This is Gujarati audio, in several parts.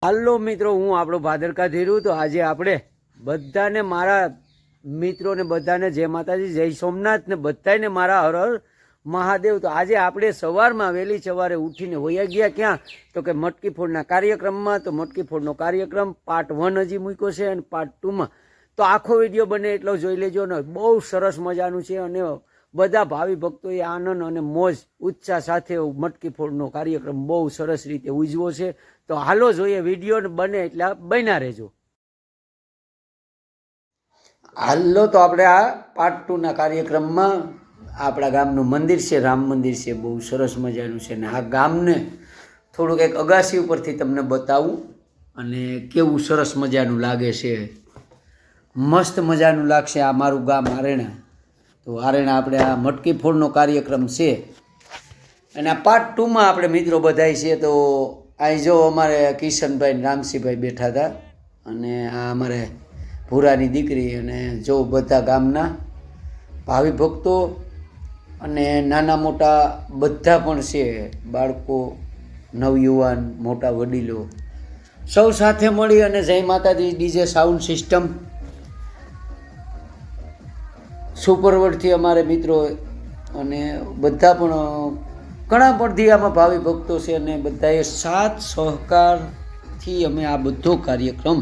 હાલો મિત્રો, હું આપણો ભાદરકા ધીરું. તો આજે આપણે બધાને, મારા મિત્રોને બધાને જય માતાજી, જય સોમનાથ ને બધાને મારા હર હર મહાદેવ. તો આજે આપણે સવારમાં વહેલી સવારે ઉઠીને વયા ગયા ક્યાં, તો કે મટકી ફોડના કાર્યક્રમમાં. તો મટકી ફોડનો કાર્યક્રમ પાર્ટ 1 હજી મૂક્યો છે અને પાર્ટ 2માં તો આખો વિડીયો બને એટલો જોઈ લેજો ને. બહુ સરસ મજાનું છે અને બધા ભાવિ ભક્તોએ આનંદ અને મોજ ઉત્સાહ સાથે મટકી ફોડનો કાર્યક્રમ બહુ સરસ રીતે ઉજવો છે. તો હાલો જોઈએ વિડીયો બને એટલે બન્યા રહેજો. હાલો તો આપણે આ પાર્ટ 2ના કાર્યક્રમમાં આપણા ગામનું મંદિર છે, રામ મંદિર છે, બહુ સરસ મજાનું છે. ને આ ગામને થોડુંક એક અગાસી ઉપરથી તમને બતાવું અને કેવું સરસ મજાનું લાગે છે. મસ્ત મજાનું લાગશે આ મારું ગામ આરેણા. તો આરેણા આપણે આ મટકી ફોડનો કાર્યક્રમ છે અને આ પાર્ટ 2માં આપણે મિત્રો બધાય છે. તો અહીં જો અમારે કિશનભાઈ ને રામસિંહભાઈ બેઠા હતા અને આ અમારે ભૂરાની દીકરી અને જો બધા ગામના ભાવિ ભક્તો અને નાના મોટા બધા પણ છે, બાળકો, નવયુવાન, મોટા વડીલો સૌ સાથે મળી અને જય માતાજી ડીજે સાઉન્ડ સિસ્ટમ સુપરવર્ડથી અમારે મિત્રો અને બધા પણ ઘણા પડથી આમાં ભાવિ ભક્તો છે અને બધાએ સાથ સહકારથી અમે આ બધો કાર્યક્રમ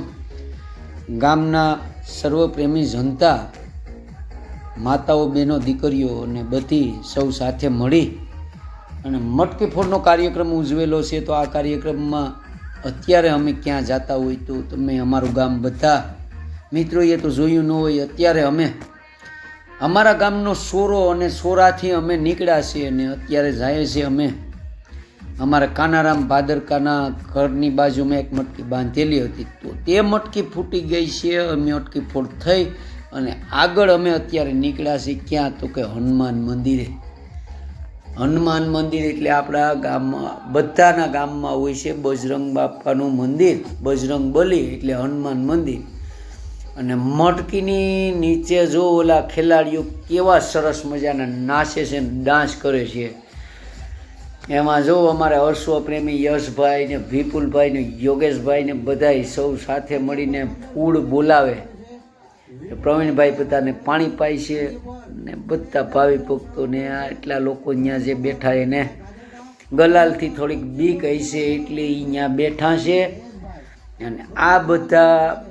ગામના સર્વપ્રેમી જનતા, માતાઓ, બહેનો, દીકરીઓ અને બધી સૌ સાથે મળી અને મટકી ફોડનો કાર્યક્રમ ઉજવેલો છે. તો આ કાર્યક્રમમાં અત્યારે અમે ક્યાં જતા હોય તો તમે અમારું ગામ બધા મિત્રોએ તો જોયું ન હોય. અત્યારે અમે અમારા ગામનો સોરો અને સોરાથી અમે નીકળ્યા છીએ અને અત્યારે જાય છે અમે અમારા કાનારામ ભાદરકાના ઘરની બાજુમાં એક મટકી બાંધેલી હતી તો તે મટકી ફૂટી ગઈ છે. અમે મટકી ફોડ થઈ અને આગળ અમે અત્યારે નીકળ્યા છીએ ક્યાં, તો કે હનુમાન મંદિરે. હનુમાન મંદિર એટલે આપણા ગામમાં બધાના ગામમાં હોય છે બજરંગ બાપાનું મંદિર, બજરંગ બલી એટલે હનુમાન મંદિર. અને મટકીની નીચે જો ઓલા ખેલાડીઓ કેવા સરસ મજાના નાચે છે, ડાન્સ કરે છે. એમાં જો અમારે હર્ષો પ્રેમી યશભાઈ ને વિપુલભાઈ ને યોગેશભાઈ ને બધાય સૌ સાથે મળીને ફૂડ બોલાવે. પ્રવીણભાઈ બધાને પાણી પાય છે ને બધા ભાવિ ભક્તોને એટલા લોકો અહીંયા જે બેઠા એને ગલાલથી થોડીક બીક હશે એટલે અહીંયા બેઠા છે અને આ બધા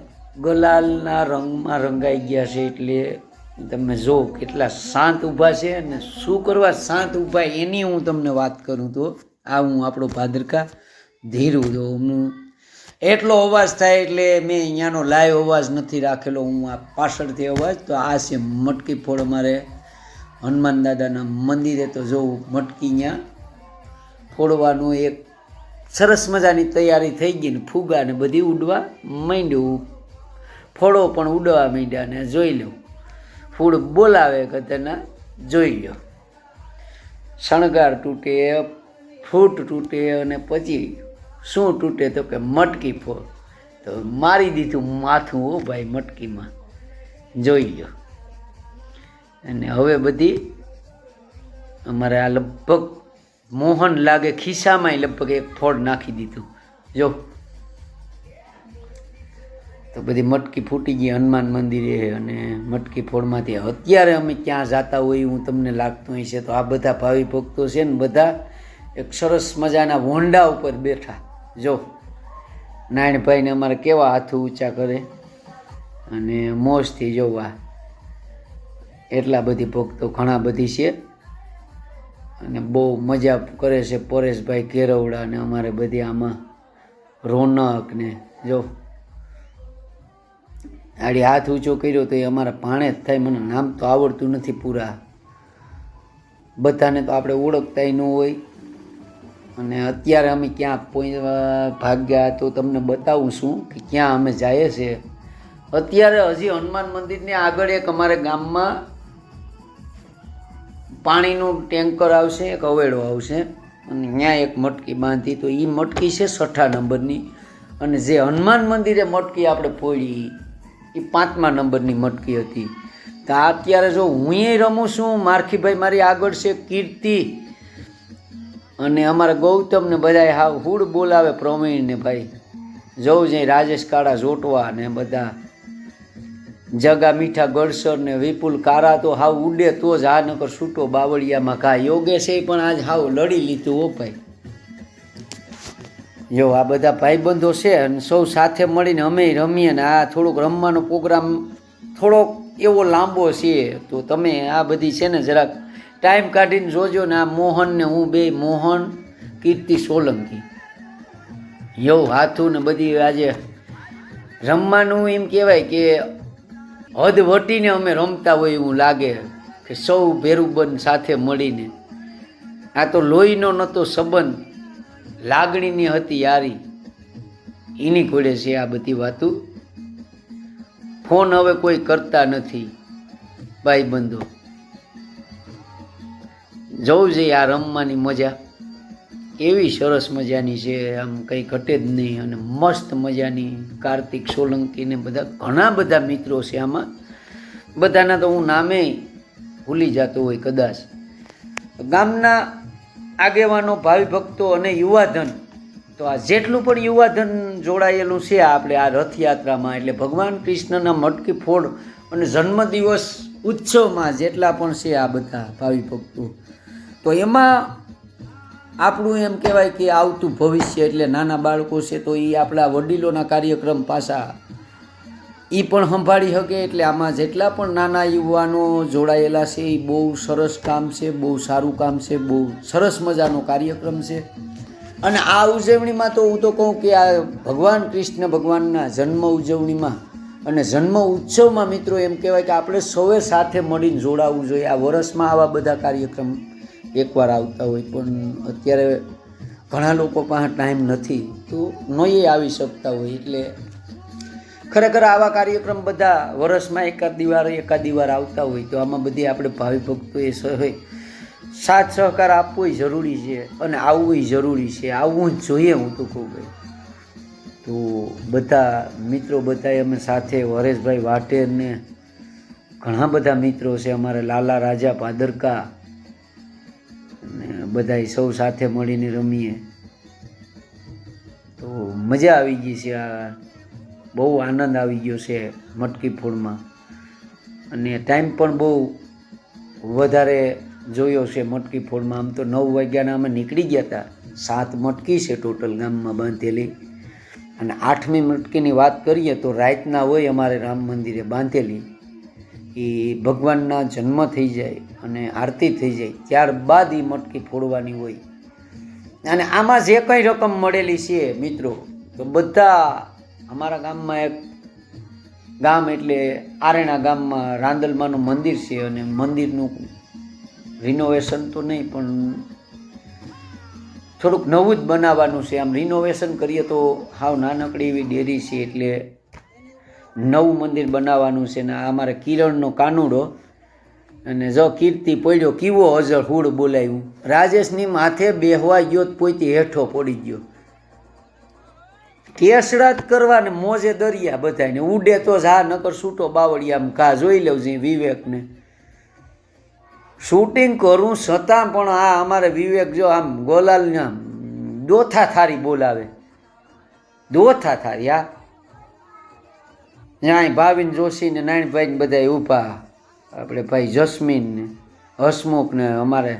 ગલાલના રંગમાં રંગાઈ ગયા છે. એટલે તમે જો કેટલા શાંત ઊભા છે અને શું કરવા શાંત ઊભા એની હું તમને વાત કરું તો આ હું આપણો ભાદરકા ધીરું. તો હું એટલો અવાજ થાય એટલે મેં અહીંયાનો લાઈવ અવાજ નથી રાખેલો, હું આ પાછળથી અવાજ. તો આ છે મટકી ફોડ અમારે હનુમાન દાદાના મંદિરે. તો જોઉં મટકી અહીંયા ફોડવાનું એક સરસ મજાની તૈયારી થઈ ગઈ ને ફુગા ને બધી ઉડવા માંડ્યું, ફળો પણ ઉડવા માંડ્યા ને જોઈ લો ફૂડ બોલાવે કે તેના જોઈ લો. શણગાર તૂટે, ફ્રૂટ તૂટે અને પછી શું તૂટે તો કે મટકી ફોડ. તો મારી દીધું માથું હો ભાઈ મટકીમાં, જોઈ લો. અને હવે બધી અમારે આ લગભગ મોહન લાગે ખિસ્સામાં લગભગ એક ફોડ નાખી દીધું જો. તો બધી મટકી ફૂટી ગઈ હનુમાન મંદિરે અને મટકી ફોડમાંથી અત્યારે અમે ક્યાં જતા હોય હું તમને લાગતું હશે. તો આ બધા ભાવિ ભક્તો છે ને બધા એક સરસ મજાના વોંડા ઉપર બેઠા જો. નારાયણભાઈને અમારે કેવા હાથ ઊંચા કરે અને મોજથી જોવા એટલા બધી ભક્તો ઘણા બધી છે અને બહુ મજા કરે છે. પરેશભાઈ ઘેરવડા ને અમારે બધી આમાં રોનક ને જો આડી હાથ ઊંચો કર્યો તો એ અમારા ભાણે જ થાય. મને નામ તો આવડતું નથી પૂરા, બધાને તો આપણે ઓળખતાય ન હોય. અને અત્યારે અમે ક્યાં ભાગ્યા તો તમને બતાવું છું કે ક્યાં અમે જઈએ છીએ. અત્યારે હજી હનુમાન મંદિરની આગળ એક અમારે ગામમાં પાણીનું ટેન્કર આવશે, એક અવેડો આવશે અને ત્યાં એક મટકી બાંધી. તો એ મટકી છે 6 નંબરની અને જે હનુમાન મંદિરે મટકી આપણે ફોડી એ 5મા નંબરની મટકી હતી. તો અત્યારે જો હું રમું છું, મારખીભાઈ મારી આગળ છે, કીર્તિ અને અમારા ગૌતમ ને બધા હાવ હુડ બોલાવે પ્રવીણ ને ભાઈ જવું જઈ રાજેશ કાળા જોટવા ને બધા જગા મીઠા ગળસર ને વિપુલ કારા તો હાવ ઉડે તો જ આ નકર છૂટો બાવળિયામાં કા યોગેશે પણ આજ હાવ લડી લીધું ઓ ભાઈ. જો આ બધા ભાઈબંધો છે અને સૌ સાથે મળીને અમે રમીએ ને આ થોડોક રમવાનો પ્રોગ્રામ થોડોક એવો લાંબો છે તો તમે આ બધી છે ને જરાક ટાઈમ કાઢીને જોજો ને. આ મોહન ને હું બે મોહન કીર્તિ સોલંકી યો હાથું ને બધી આજે રમવાનું એમ કહેવાય કે હદ વટીને અમે રમતા હોય એવું લાગે કે સૌ ભેરું બંધ સાથે મળીને. આ તો લોહીનો નહોતો સંબંધ, લાગણીની હતી યારી, એની ઘોડે છે આ બધી વાતો. ફોન હવે કોઈ કરતા નથી ભાઈબંધો. જવું જોઈએ આ રમવાની મજા એવી સરસ મજાની છે, આમ કંઈ ઘટે જ નહીં. અને મસ્ત મજાની કાર્તિક સોલંકી ને બધા ઘણા બધા મિત્રો છે આમાં. બધાના તો હું નામે ભૂલી જતો હોય કદાચ. ગામના આગેવાનો, ભાવિ ભક્તો અને યુવાધન, તો આ જેટલું પણ યુવાધન જોડાયેલું છે આપણે આ રથયાત્રામાં, એટલે ભગવાન કૃષ્ણના મટકી ફોડ અને જન્મદિવસ ઉત્સવમાં જેટલા પણ છે આ બધા ભાવિ ભક્તો, તો એમાં આપણું એમ કહેવાય કે આવતું ભવિષ્ય એટલે નાના બાળકો છે તો એ આપણા વડીલોના કાર્યક્રમ પાછા એ પણ સંભાળી શકે. એટલે આમાં જેટલા પણ નાના યુવાનો જોડાયેલા છે એ બહુ સરસ કામ છે, બહુ સારું કામ છે, બહુ સરસ મજાનો કાર્યક્રમ છે. અને આ ઉજવણીમાં તો હું તો કહું કે આ ભગવાન કૃષ્ણ ભગવાનના જન્મ ઉજવણીમાં અને જન્મ ઉત્સવમાં મિત્રો એમ કહેવાય કે આપણે સૌએ સાથે મળીને જોડાવવું જોઈએ. આ વર્ષમાં આવા બધા કાર્યક્રમ એકવાર આવતા હોય પણ અત્યારે ઘણા લોકો પાસે ટાઈમ નથી તો નહીં આવી શકતા હોય. એટલે ખરેખર આવા કાર્યક્રમ બધા વર્ષમાં એકાદી વાર આવતા હોય તો આમાં બધી આપણે ભાવિ ભક્તોએ સાથ સહકાર આપવો જરૂરી છે અને આવવું જરૂરી છે, આવવું જ જોઈએ હું તો કહું ભાઈ. તો બધા મિત્રો બધાએ અમે સાથે હરેશભાઈ વાટેર ને ઘણા બધા મિત્રો છે અમારે, લાલા રાજા ભાદરકા ને બધા સૌ સાથે મળીને રમીએ તો મજા આવી ગઈ છે. આ બહુ આનંદ આવી ગયો છે મટકી ફોડમાં અને ટાઈમ પણ બહુ વધારે જોયો છે મટકી ફોડમાં. આમ તો 9 વાગ્યાના અમે નીકળી ગયા હતા. 7 મટકી છે ટોટલ ગામમાં બાંધેલી અને 8મી મટકીની વાત કરીએ તો રાતના હોય અમારે રામ મંદિરે બાંધેલી. એ ભગવાનના જન્મ થઈ જાય અને આરતી થઈ જાય ત્યારબાદ એ મટકી ફોડવાની હોય. અને આમાં જે કંઈ રકમ મળેલી છે મિત્રો તો બધા અમારા ગામમાં એક ગામ એટલે આરેણા ગામમાં રાંદલમાનું મંદિર છે અને મંદિરનું રિનોવેશન તો નહીં પણ થોડુંક નવું જ બનાવવાનું છે. આમ રિનોવેશન કરીએ તો હાવ નાનકડી એવી ડેરી છે એટલે નવું મંદિર બનાવવાનું છે. ને અમારે કિરણનો કાનુડો અને જો કીર્તિ પડ્યો કીવો અજળ હુડ બોલાવ્યું. રાજેશની માથે બેહવા ગયો પોતે હેઠો પડી ગયો. કેસડા જ કરવા ને મોજે દરિયા બધાને ઉડે તો જા નકર છૂટો બાવળિયામાં ઘા જોઈ લઉં છે વિવેકને. શૂટિંગ કરું છતાં પણ આ અમારે વિવેક જો આમ ગોલાલને આમ દોથા થારી બોલાવે, દોથા થારી. હા ત્યાં ભાવિન જોશી ને નારાયણભાઈ ને બધા ઊભા, આપણે ભાઈ જસ્મીન ને હસમુખ ને અમારે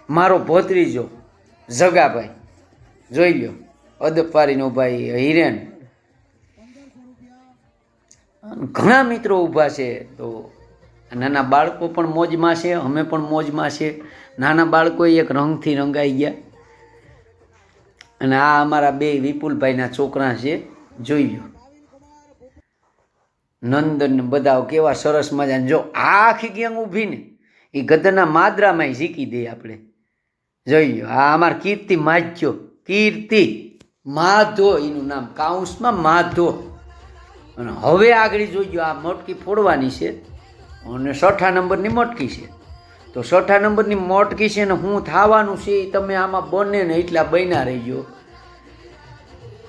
મારો ભત્રીજો જગાભાઈ જોઈ લો, અદપારીનો ભાઈ હિરેન, ઘણા મિત્રો ઊભા છે. તો નાના બાળકો પણ મોજમાં છે, અમે પણ મોજમાં છે. નાના બાળકો એક રંગથી રંગાઈ ગયા. અને આ અમારા બે વિપુલભાઈના છોકરા છે જોઈ લો, નંદન બધા કેવા સરસ મજાને. જો આ આખી ગેંગ ઊભી ને એ ગધના માદરામાં શીખી દે આપણે. જોઈ લો આ અમાર કીર્તિ માધ્યો, કીર્તિ માધો એનું નામ, કાઉન્સમાં માધો. અને હવે આગળ જોઈ લો આ મટકી ફોડવાની છે અને 6ઠા નંબરની મટકી છે. તો 6ઠા નંબરની મટકી છે ને હું થવાનું છે એ તમે આમાં બને ને એટલા બન્યા રહીજો.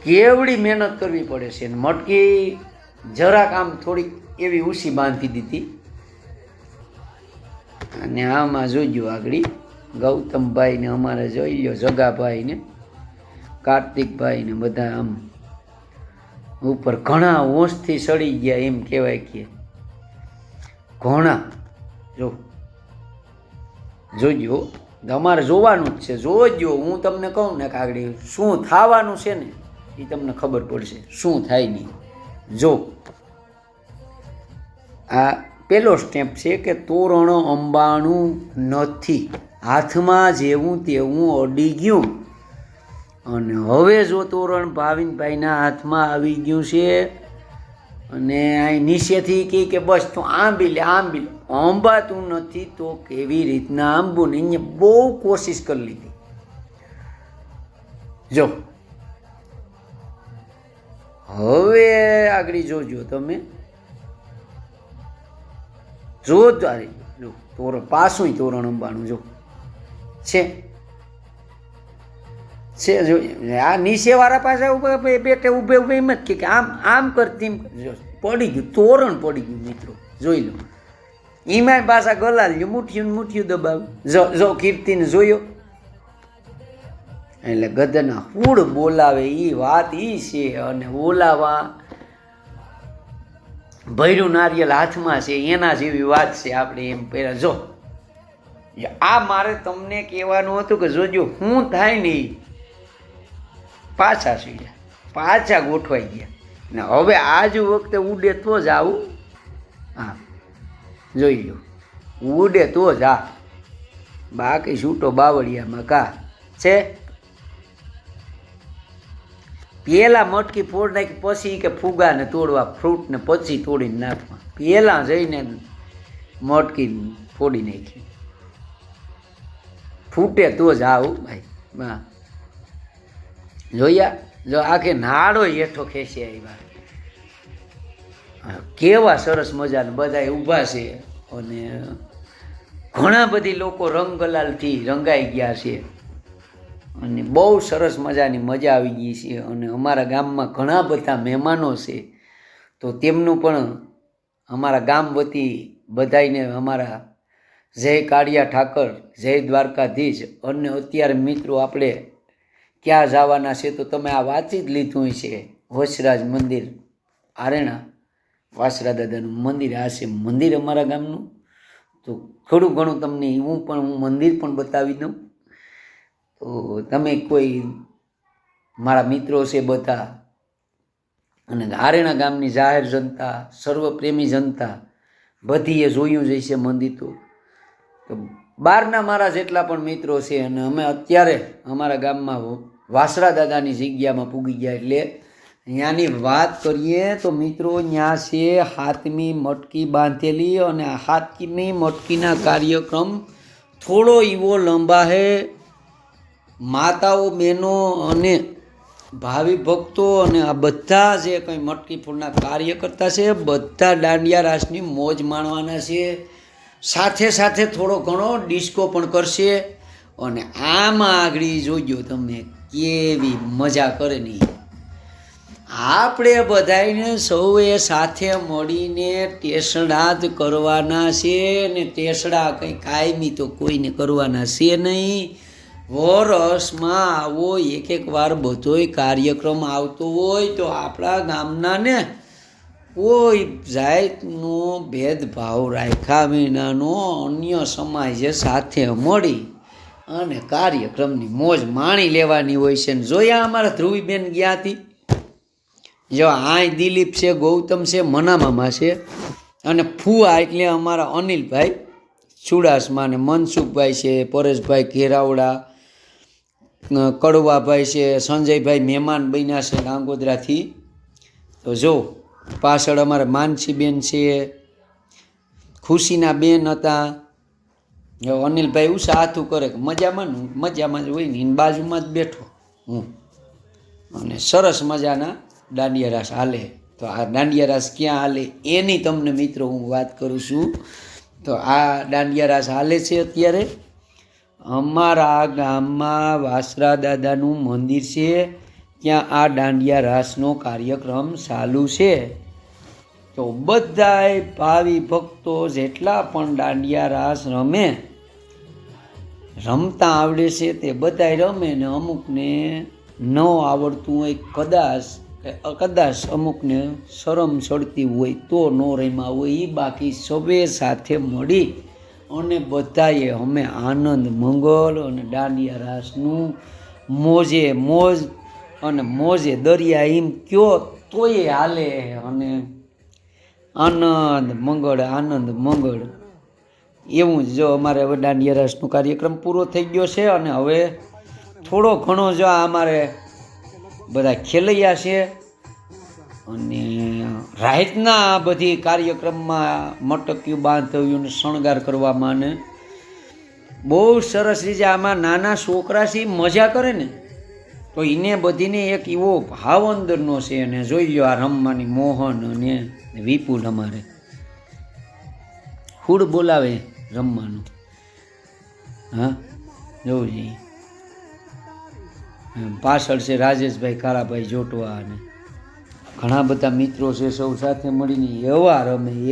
કેવડી મહેનત કરવી પડે છે. ને મટકી જરાક આમ થોડીક એવી ઊંચી બાંધી દીધી. અને આમાં જોઈજો આગળ ગૌતમભાઈ ને અમારે જોઈ લો, જગાભાઈ ને કાર્તિકભાઈ ને બધા આમ ઉપર ઘણા હોંશથી સડી ગયા એમ કહેવાય કે ઘણા જોજો તમારે જોવાનું જ છે. જોજો, હું તમને કહું ને કે આગળ શું થવાનું છે ને એ તમને ખબર પડશે શું થાય નહીં. જો આ પહેલો સ્ટેપ છે કે તોરણ અંબાણું નથી, હાથમાં જેવું તેવું અડી ગયું. અને હવે જો તોરણ ભાવિનભાઈના હાથમાં આવી ગયું છે અને અહીં નીચેથી કહે કે બસ તું આંબી લે અંબાતું નથી તો કેવી રીતના આંબવું ને અહીંયા બહુ કોશિશ કરી લીધી. જો હવે આગળ જોજો તમે, જો તોરણ પાછું તોરણ અંબાણું જો છે જો આ નીચેવાળા પાસે બેઠે ઊભે એમ જ કે આમ કરતી પડી ગયું, તોરણ પડી ગયું મિત્રો. જોઈ લો એમાં પાછા ગલાલ મુઠ્ઠીયું દબાવ. જો કીર્તિને જોયો એટલે ગધના હુડ બોલાવે એ વાત એ છે. અને બોલાવા ભૈરું નારિયેલ હાથમાં છે એના જેવી વાત છે. આપણે એમ પહેલાં જો આ મારે તમને કહેવાનું હતું કે જોજો શું થાય નહીં. પાછા સુઈ ગયા, પાછા ગોઠવાઈ ગયા ને હવે આજ વખતે ઉડે તો જ આવું. હા જોઈ લો, ઉડે તો જ આ, બાકી છૂટો બાવળિયામાં કા છે. પહેલાં મટકી ફોડ નાખી પછી કે ફુગાને તોડવા ફ્રૂટને પછી તોડીને નાખવા. પહેલાં જઈને મટકી ફોડી નાખી. ફૂટે તો જ આવું ભાઈ. હા જોયા, જો આખે નાડો હેઠો ખેંચી આવ્યા. કેવા સરસ મજાના બધા ઊભા છે અને ઘણા બધી લોકો રંગલાલથી રંગાઈ ગયા છે અને બહુ સરસ મજાની મજા આવી ગઈ છે. અને અમારા ગામમાં ઘણા બધા મહેમાનો છે તો તેમનું પણ અમારા ગામ વતી બધાઈને અમારા જય કાળિયા ઠાકર, જય દ્વારકાધીશ. અને અત્યારે મિત્રો આપણે ક્યાં જવાના છે તો તમે આ વાંચી જ લીધું છે. વસરાજ મંદિર આરેણા વાસરા દાદાનું મંદિર, આ છે મંદિર અમારા ગામનું. તો થોડું ઘણું તમને હું મંદિર પણ બતાવી દઉં. તો તમે કોઈ મારા મિત્રો છે બધા અને આરેણા ગામની જાહેર જનતા, સર્વપ્રેમી જનતા બધીએ જોયું જ હશે મંદિર. તો બહારના મારા જેટલા પણ મિત્રો છે અને અમે અત્યારે અમારા ગામમાં વાસરા દાદાની જગ્યામાં પૂગી ગયા. એટલે અહીંયાની વાત કરીએ તો મિત્રો ત્યાં છે હાથમી મટકી બાંધેલી અને આ હાથમી મટકીના કાર્યક્રમ થોડો એવો લંબા છે. માતાઓ, બહેનો અને ભાવિ ભક્તો અને આ બધા જે કંઈ મટકી ફોડના કાર્યકર્તા છે બધા દાંડિયા રાસની મોજ માણવાના છે. સાથે સાથે થોડો ઘણો ડિસ્કો પણ કરશે. અને આમાં આગળ જોજો તમે કેવી મજા કરે નહીં. આપણે બધાને સૌએ સાથે મળીને ટેસડા જ કરવાના છે ને ટેસડા કંઈ કાયમી તો કોઈને કરવાના છે નહીં. વરસમાં આવો એક વાર બધોય કાર્યક્રમ આવતો હોય તો આપણા ગામના ને કોઈ જાતનો ભેદભાવ રાખ્યા વિનાનો અન્ય સમાજે સાથે મળી અને કાર્યક્રમની મોજ માણી લેવાની હોય છે. જોયા અમારા ધ્રુવીબેન ગયા હતી. જો આય દિલીપ છે, ગૌતમ છે, મનામામા છે અને ફુવા એટલે અમારા અનિલભાઈ ચુડાસમા ને મનસુખભાઈ છે, પરેશભાઈ ઘેરાવડા, કડવાભાઈ છે, સંજયભાઈ મહેમાન બન્યા છે ગાંગોદરાથી. તો જો પાછળ અમારા માનસીબેન છે, ખુશીના બેન હતા. અનિલભાઈ ઉષા હાથું કરે કે મજામાં જ હોય ને એની બાજુમાં જ બેઠો હું. અને સરસ મજાના દાંડિયા રાસ હાલે. તો આ દાંડિયા રાસ ક્યાં હાલે એની તમને મિત્રો હું વાત કરું છું. તો આ દાંડિયા રાસ હાલે છે અત્યારે અમારા ગામમાં વાસરા દાદાનું મંદિર છે ત્યાં આ દાંડિયા રાસનો કાર્યક્રમ ચાલુ છે. તો બધાય ભાવિ ભક્તો જેટલા પણ દાંડિયા રાસ રમતા આવડે છે તે બધાય રમે ને અમુકને ન આવડતું હોય કદાચ કદાચ અમુકને શરમ ચડતી હોય તો ન રમ્યા હોય એ, બાકી સવે સાથે મળી અને બધાએ અમે આનંદ મંગળ અને દાંડિયા રાસનું મોજે મોજ અને મોજે દરિયા એમ કયો તોય હાલે. અને આનંદ મંગળ એવું જ. જો અમારે હવે દાંડિયા રાસનો કાર્યક્રમ પૂરો થઈ ગયો છે અને હવે થોડો ઘણો જો અમારે બધા ખેલૈયા છે અને રાતના બધી કાર્યક્રમમાં મટક્યું બાંધવ્યું શણગાર કરવામાં ને બહુ સરસ રીતે આમાં નાના છોકરા છે મજા કરે ને તો એને બધીને એક એવો ભાવ અંદરનો છે. અને જોઈ લો આ રમવાની મોહન અને વિપુલ અમારે ફૂડ બોલાવે રમવાનું. હા જોવું જોઈએ. પાછળ છે રાજેશભાઈ કાળાભાઈ જોટવા અને ઘણા બધા મિત્રો છે. સૌ સાથે મળીને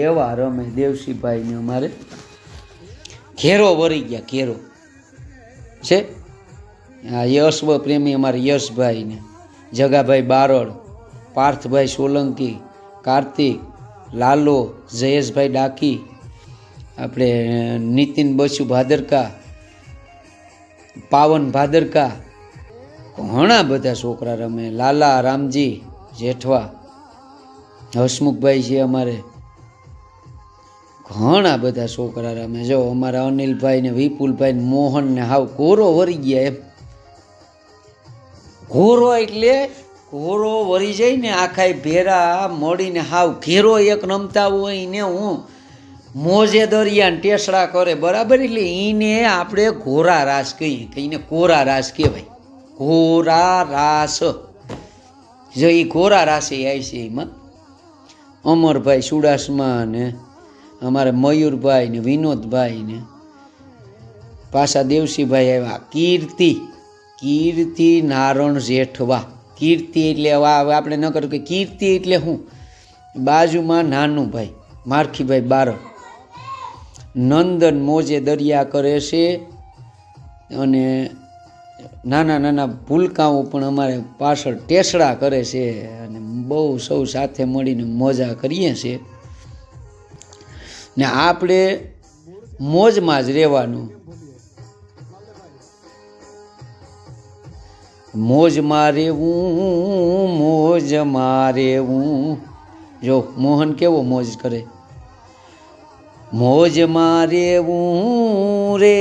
એવા રમે દેવસીભાઈને અમારે ઘેરો વરી ગયા. ઘેરો છે આ યશ પ્રેમી અમારે યશભાઈને, જગાભાઈ બારડ, પાર્થભાઈ સોલંકી, કાર્તિક, લાલો, જયેશભાઈ ડાકી, આપણે નીતિન બસુ ભાદરકા, પાવન ભાદરકા, ઘણા બધા છોકરા રમે. લાલા રામજી જેઠવા, હસમુખભાઈ છે અમારે, ઘણા બધા છોકરા રમે. જો અમારા અનિલભાઈ ને વિપુલભાઈ ને મોહન ને હાવ ઘોરો વરી ગયા. એમ ઘોરો એટલે ઘોરો વરી જાય ને આખા ભેરા મળીને હાવ ઘેરો એક રમતા હોય ને હું મોજે દરિયાને ટેસડા કરે બરાબર. એટલે એને આપણે ઘોરા રાસ કહીએ કે એને કોરા રાસ કહેવાય. ઘોરા રાસ જો એ ઘોરા રાસે આવી છે. એમાં અમરભાઈ ચુડાસમા ને અમારે મયુરભાઈ ને વિનોદભાઈ ને પાછા દેવસીભાઈ આવ્યા. કીર્તિ નારણ જેઠવા. કીર્તિ એટલે આપણે ન કરું કે કીર્તિ એટલે હું બાજુમાં નાનું ભાઈ મારખીભાઈ બારડ. નંદન મોજે દરિયા કરે છે અને નાના ભૂલકાઓ પણ અમારે પાછળ ટેસડા કરે છે અને બહુ સૌ સાથે મળીને મજા કરીએ છીએ. ને આપણે મોજમાં જ રહેવાનું. મોજમાં રહેવું. જો મોહન કેવો મોજ કરે. મોજમાં રહેવું રે.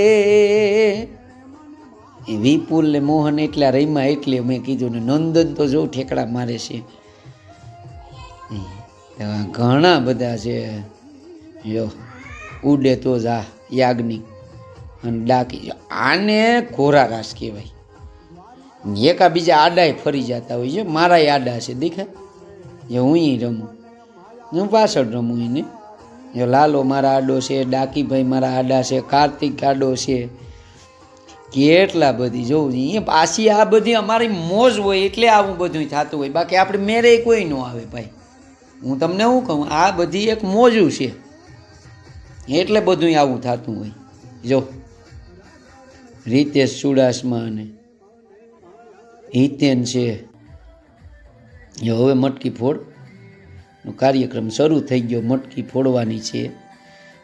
એ વિપુલ ને મોહન એટલા રમ્યા એટલે મેં કીધું. ને નંદન તો જો ઠેકડા મારે છે. ઘણા બધા છે. જો ઉડે તો જા યાજ્ઞિક અને ડાકી. આને ઘોરા રાસ કહેવાય. એકા બીજા આડાય ફરી જતા હોય છે. મારા આડા છે દેખાય. જે હું રમું, હું પાછળ રમું એને. જો લાલો મારા આડો છે, ડાકીભાઈ મારા આડા છે, કાર્તિક આડો છે. કેટલા બધી જોવું એ પાછી આ બધી અમારી મોજ હોય એટલે આવું બધું થતું હોય. બાકી આપણે મેરે કોઈ ન આવે ભાઈ. હું તમને શું કહું, આ બધી એક મોજું છે એટલે બધું આવું થતું હોય. જો રીતેશ ચુડાસમા અને હિતેન છે. હવે મટકી ફોડનો કાર્યક્રમ શરૂ થઈ ગયો. મટકી ફોડવાની છે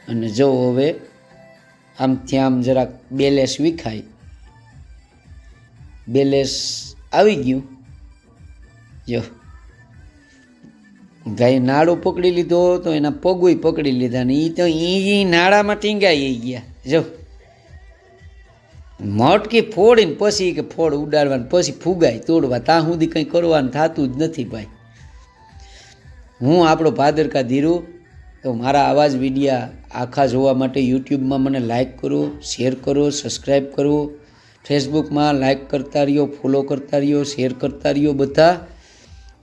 અને જો હવે આમથી આમ જરાક બેલેસ વિખાય. બેલેસ આવી ગયું. જો ગાય નાડો પકડી લીધો તો એના પગોય પકડી લીધા ને એ તો એ નાળામાં ટીંગાઈ ગયા. જો મટકી ફોડીને પછી કે ફોડ ઉડાડવાનું પછી ફૂગાય તોડવા ત્યાં સુધી કંઈ કરવાનું થતું જ નથી ભાઈ. હું આપણો ભાદરકા ધીરુ. તો મારા આવા જ વિડીયા આખા જોવા માટે યુટ્યુબમાં મને લાઇક કરો, શેર કરો, સબસ્ક્રાઈબ કરો. ફેસબુકમાં લાઇક કરતા રહ્યો, ફોલો કરતા રહ્યો, શેર કરતા રહ્યો બધા.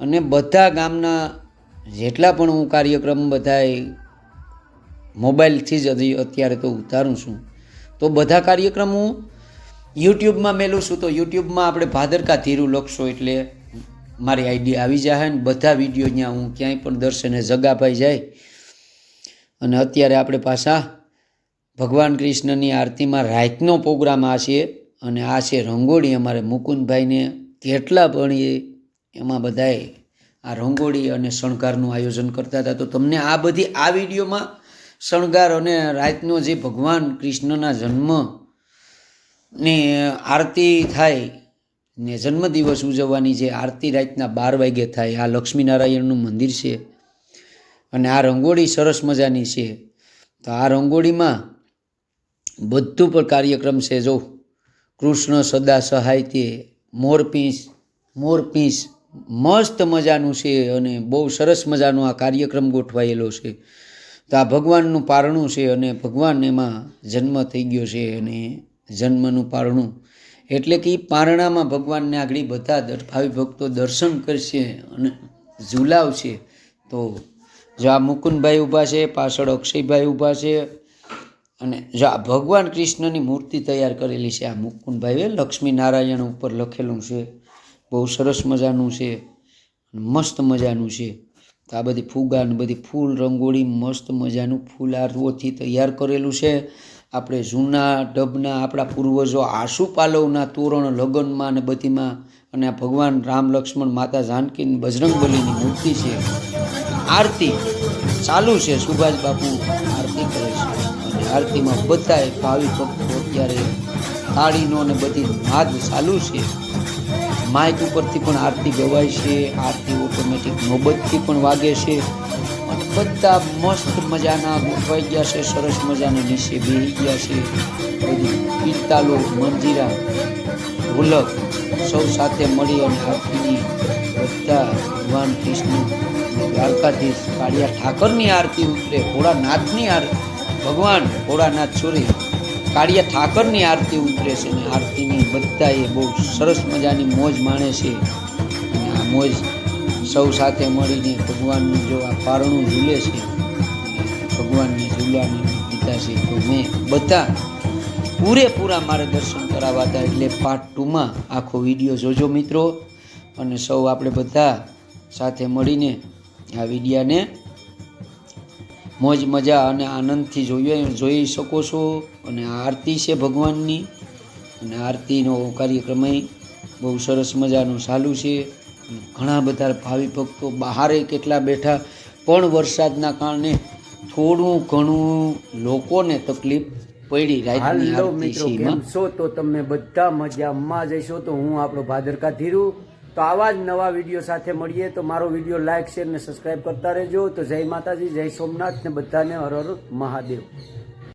અને બધા ગામના જેટલા પણ હું કાર્યક્રમ બધાય મોબાઈલથી જ અત્યારે તો ઉતારું છું. તો બધા કાર્યક્રમ હું યુટ્યુબમાં મેલું છું. તો યુટ્યુબમાં આપણે ભાદરકા ધીરુ લખશો એટલે મારી આઈડી આવી જાય ને બધા વિડીયો ત્યાં હું ક્યાંય પણ દર્શને જગાભાઈ જાય. અને અત્યારે આપણે પાછા ભગવાન કૃષ્ણની આરતીમાં રાતનો પ્રોગ્રામ આ છે. અને આ છે રંગોળી અમારે મુકુંદભાઈને કેટલા પણ એમાં બધાએ આ રંગોળી અને શણગારનું આયોજન કરતા હતા. તો તમને આ બધી આ વિડીયોમાં શણગાર અને રાતનો જે ભગવાન કૃષ્ણના જન્મની આરતી થાય ને જન્મદિવસ ઉજવવાની જે આરતી રાતના 12 વાગે થાય, આ લક્ષ્મીનારાયણનું મંદિર છે અને આ રંગોળી સરસ મજાની છે. તો આ રંગોળીમાં બધું પણ કાર્યક્રમ છે. જો કૃષ્ણ સદા સહાય તે મોરપીંછ મસ્ત મજાનું છે અને બહુ સરસ મજાનો આ કાર્યક્રમ ગોઠવાયેલો છે. તો આ ભગવાનનું પારણું છે અને ભગવાન એમાં જન્મ થઈ ગયો છે અને જન્મનું પારણું એટલે કે પારણામાં ભગવાનને આગળ બધા ભાવિ ભક્તો દર્શન કરશે અને ઝુલાવશે. તો જો આ મુકુંદભાઈ ઊભા છે, પાછળ અક્ષયભાઈ ઊભા છે અને જો આ ભગવાન કૃષ્ણની મૂર્તિ તૈયાર કરેલી છે. આ મુકુંદભાઈએ લક્ષ્મીનારાયણ ઉપર લખેલું છે, બહુ સરસ મજાનું છે, મસ્ત મજાનું છે. તો આ બધી ફુગા ને બધી ફૂલ રંગોળી મસ્ત મજાનું ફૂલારઓથી તૈયાર કરેલું છે. આપણે જૂના ડબના આપણા પૂર્વજો આસુપાલવના તોરણ લગ્નમાં ને બધીમાં, અને આ ભગવાન રામ લક્ષ્મણ માતા જાનકી બજરંગબલીની મૂર્તિ છે. આરતી ચાલુ છે, સુભાષ બાપુ આરતી કરે છે અને આરતીમાં બધાએ ભાવિ ભક્તો અત્યારે તાળીનો ને બધી નાદ ચાલુ છે. માઇક ઉપરથી પણ આરતી ગવાય છે, આરતી ઓટોમેટિક નોબતથી પણ વાગે છે અને બધા મસ્ત મજાના ગોઠવાઈ ગયા છે, સરસ મજાના નીચે બેસી ગયા છે. બધી પિસ્તાલો, મંજીરા, ઢોલક સૌ સાથે મળી અને આરતીની બધા ભગવાન કૃષ્ણ દ્વારકાધીશ કાળિયા ઠાકરની આરતી ઉતરે, ભોળાનાથની ભગવાન ભોળાનાથ સોરી કાળિયા ઠાકરની આરતી ઉતરે છે અને આરતીની બધાએ બહુ સરસ મજાની મોજ માણે છે. અને આ મોજ સૌ સાથે મળીને ભગવાનનું જો આ પારણું ઝૂલે છે, ભગવાનને ઝૂલવાની દીધા છે. તો મેં બધા પૂરેપૂરા મારે દર્શન કરાવવા હતા, એટલે પાર્ટ 2માં આખો વિડીયો જોજો મિત્રો, અને સૌ આપણે બધા સાથે મળીને આ વિડીયાને મોજ મજા અને આનંદથી જોઈ શકો છો. અને આ આરતી છે ભગવાનની અને આરતીનો કાર્યક્રમ બહુ સરસ મજાનું ચાલુ છે. ઘણા બધા ભાવિ ભક્તો બહારે કેટલા બેઠા, પણ વરસાદના કારણે થોડું ઘણું લોકોને તકલીફ પડી. રાતની આરતી છે છો તો તમે બધા મજામાં જઈશો. તો હું આપણો ભાદરકા ધીરુ. તો આવા જ નવા વિડીયો સાથે મળીએ. તો મારો વિડીયો લાઈક, શેર ને સબસ્ક્રાઈબ કરતા રહેજો. તો જય માતાજી, જય સોમનાથ ને બધાને હર હર મહાદેવ.